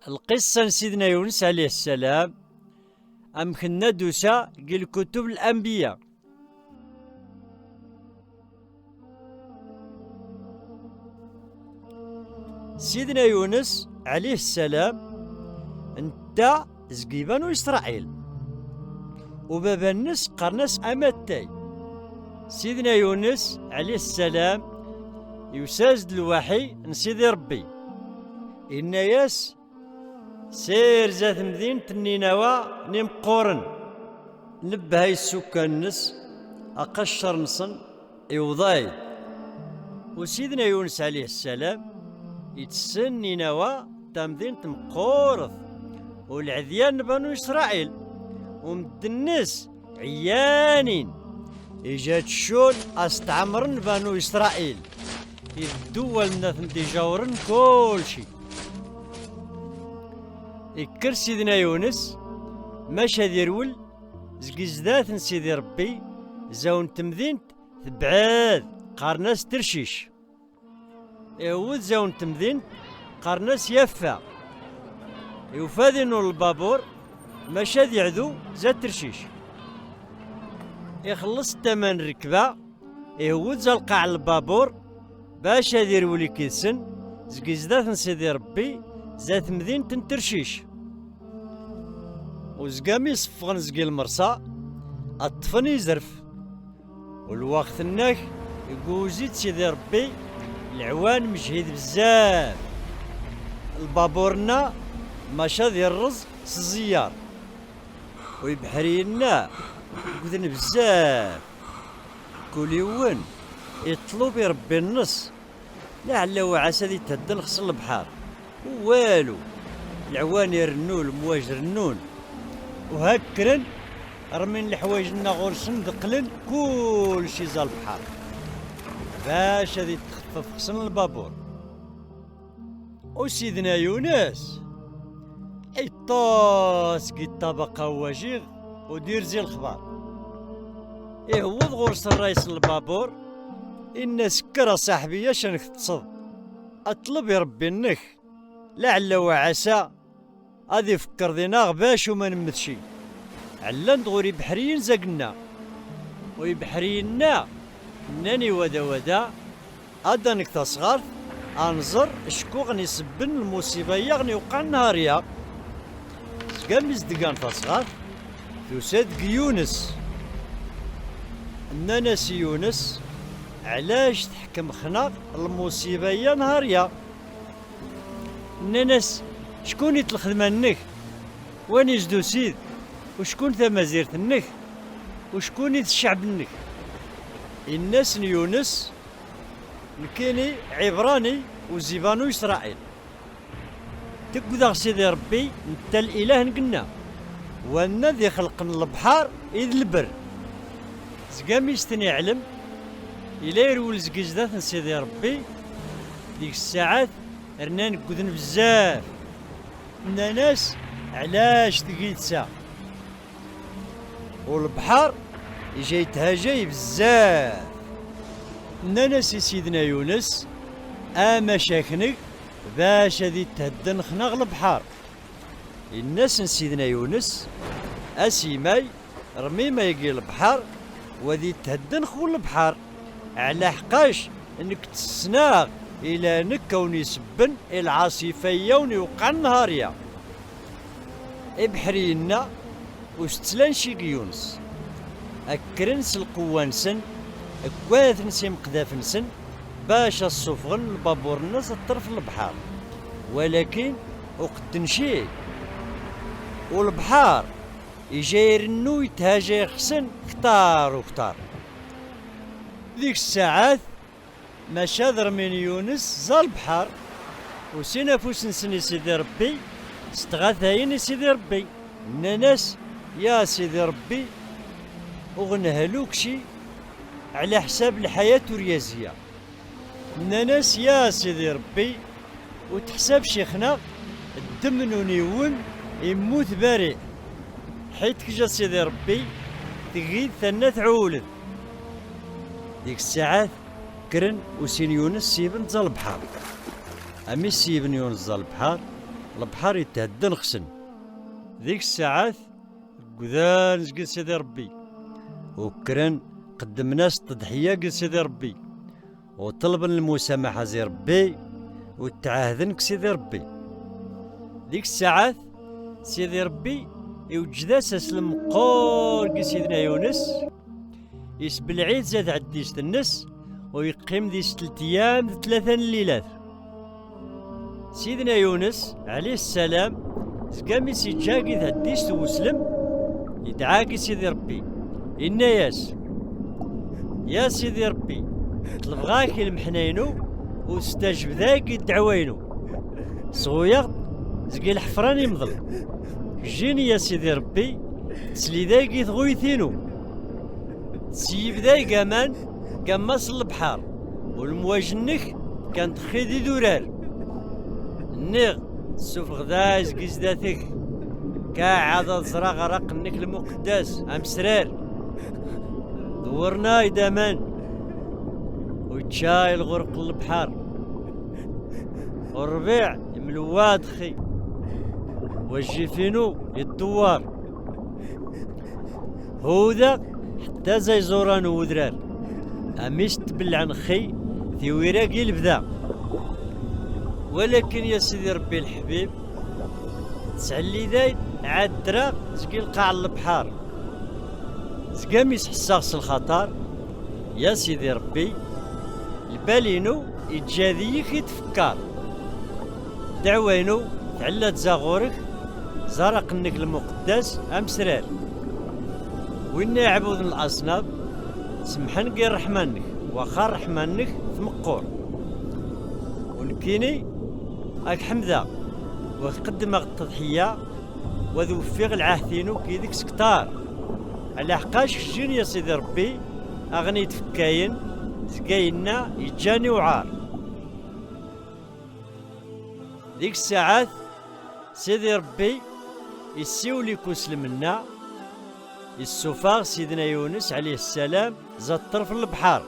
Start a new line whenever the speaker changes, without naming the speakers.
القصة سيدنا يونس عليه السلام أمكن ندوسا قل كتب الأنبياء. سيدنا يونس عليه السلام انت زقي بنو إسرائيل وبابا الناس قرناس أمتاي. سيدنا يونس عليه السلام يساجد الوحي نسيدي ربي إن ياس سير ذات مدينة نينوى نمقورن نبهاي السكان نس أقشر نصن يوضاي. وسيدنا يونس عليه السلام يتسن نينوى تمدينة مقورض والعذيان بنو إسرائيل ومد الناس عيانين إجات شول أستعمرن بنو إسرائيل الدول من تجاورن كل شي. إكر سيدنا يونس ماشا ديرول زقزدات سيدي ربي زاون تمدينت تبعاد قارناس ترشيش يهود زاون تمدينت قارناس يفا يوفادينو البابور ماشا ديعدو زاد ترشيش يخلص التمن ركبة يهود زلقا على البابور باش ديرولي كيسن زقزدات سيدي ربي ذات مدينة ترشيش وزقامي صفغن زقي المرصى الطفن يزرف والوقت الناك يقوزيت سيدي ربي العوان مجهد بزاف البابورنا ماشا ديال الرز سزيار ويبحرينا يقودن بزاف كل يوم يطلب يربي النص لعل وعسى دي تهدن خص البحر والو العوان يرنون المواج يرنون وهكرن رمين الحوايجنا غورسن دقلن كل شي زال البحر باش هذي تخفف خصن البابور. وسيدنا يونس يطاس كي الطبقة واجيغ ودير زي الخبار يهود غورس الرئيس البابور إن سكر صاحبي شنك تصد أطلب يربي النخ لعل وعسى غادي يفكر دينا باش وما نمثشي علا ندغوري بحريين زقنا ويبحرينا ناني ودا أدانك تصغر أنظر شكو غني يسبن المصيبة يغني وقع نهاريا زقام يزدقان تصغر تصدق يونس ناناس يونس علاش تحكم خناق المصيبة يا نهاريا ناناس شكون يتلخدم النخ وين يجدو سيد وشكون تمازيرة النخ وشكون الشعب النخ. الناس يونس الكيني عبراني وزيبانو إسرائيل تقدر سيدي ربي انت الإله نقلنا وانا ذي خلق البحر إذ البر زقام يستني علم إلا يرول زقزدات سيدي ربي ديك الساعات رنا نقودن بزاف ناس علاش تقيد سا والبحر يجي يتهاجي بزاف ناس سيدنا يونس اما شاكنك باش هذي تهدن خناغ البحر. الناس سيدنا يونس اسيماي رمي ما يجي البحر وذي تهدن خو البحر على حقاش انك تسناغ الى نكون يسبن العاصفيه ونوقع النهاريه ابحرينا وستلان شي يونس اكرنس القوانسن اكواث نسيم قذافنسن باش الصفغن البابور الناس الطرف البحر ولكن وقت نشي والبحر يجي يرنو يتهاجى يخسن كتار وكتار ذيك الساعات ما شاذر من يونس زال البحر وسينا فوس نسني سيدي ربي استغاثاين سيدي ربي ناس يا سيدي ربي وغنهلوك شي على حساب الحياة الرياضية ناس يا سيدي ربي وتحسب شيخنا الدم نونيون يموت بارئ حيت كجا سيدي ربي تغيد ثنا تعولد ديك الساعات كرن وسين يونس سيبن زال البحر أمي سيبن يونس زال البحر البحر يتهدى نخسن. ذيك الساعات قذان قل سيدي ربي، وكرن قدم ناس تضحية قل سيدي ربي، وطلب المسامحة زي ربي، وتعاهدن سيدي ربي. ذيك الساعات سيدي ربي يوجد اساس المقور قل سيدنا يونس، يسب العيد زاد عديس النس، ويقيم دي 3 أيام 3 الليلات. سيدنا يونس عليه السلام زقامي سيجاقي هديس وسلم، يدعاقي سيدي ربي إنا يا سيدي ربي طلب غاك المحنينو واستجب ذاك الدعوينو، صغير زقي الحفران يمضل جيني يا سيدي ربي تسلي ذاك ثغويثينو، سيب ذاك امان كان مصل البحر، والمواجنك كانت خيدي دورار النغ سوف غدا زقيز ذاتك كاعادة زرا غرق النك المقدس امسرار دورنا يدامان ويتشاي الغرق البحر، والربيع ملواد خي والجيفينو يدوار هوذا حتى زي زوران ودرار اميش تبلعن خي في وراقي البدا. ولكن يا سيدي ربي الحبيب تسعلي ذاي عاد دراغ زقي القاع البحر، زقام يسحساغس الخطر يا سيدي ربي البالينو يتجاذيك يتفكر، دعوينو تعلات زاغورك زرق النك المقدس امسرار، وين يعبد الاصنام سمحن غير رحمنك واخا رحمنك ثمقور، ونكيني اك حمذا وقدم التضحية وذو فيغ العاهثينو كيديك سكتار، على حقاش جين يا سيدي ربي اغني تفكاين زكاينا يجاني وعار. ديك الساعات سيدي ربي يسيولي كوسلمنا السفاغ سيدنا يونس عليه السلام زاد طرف البحر،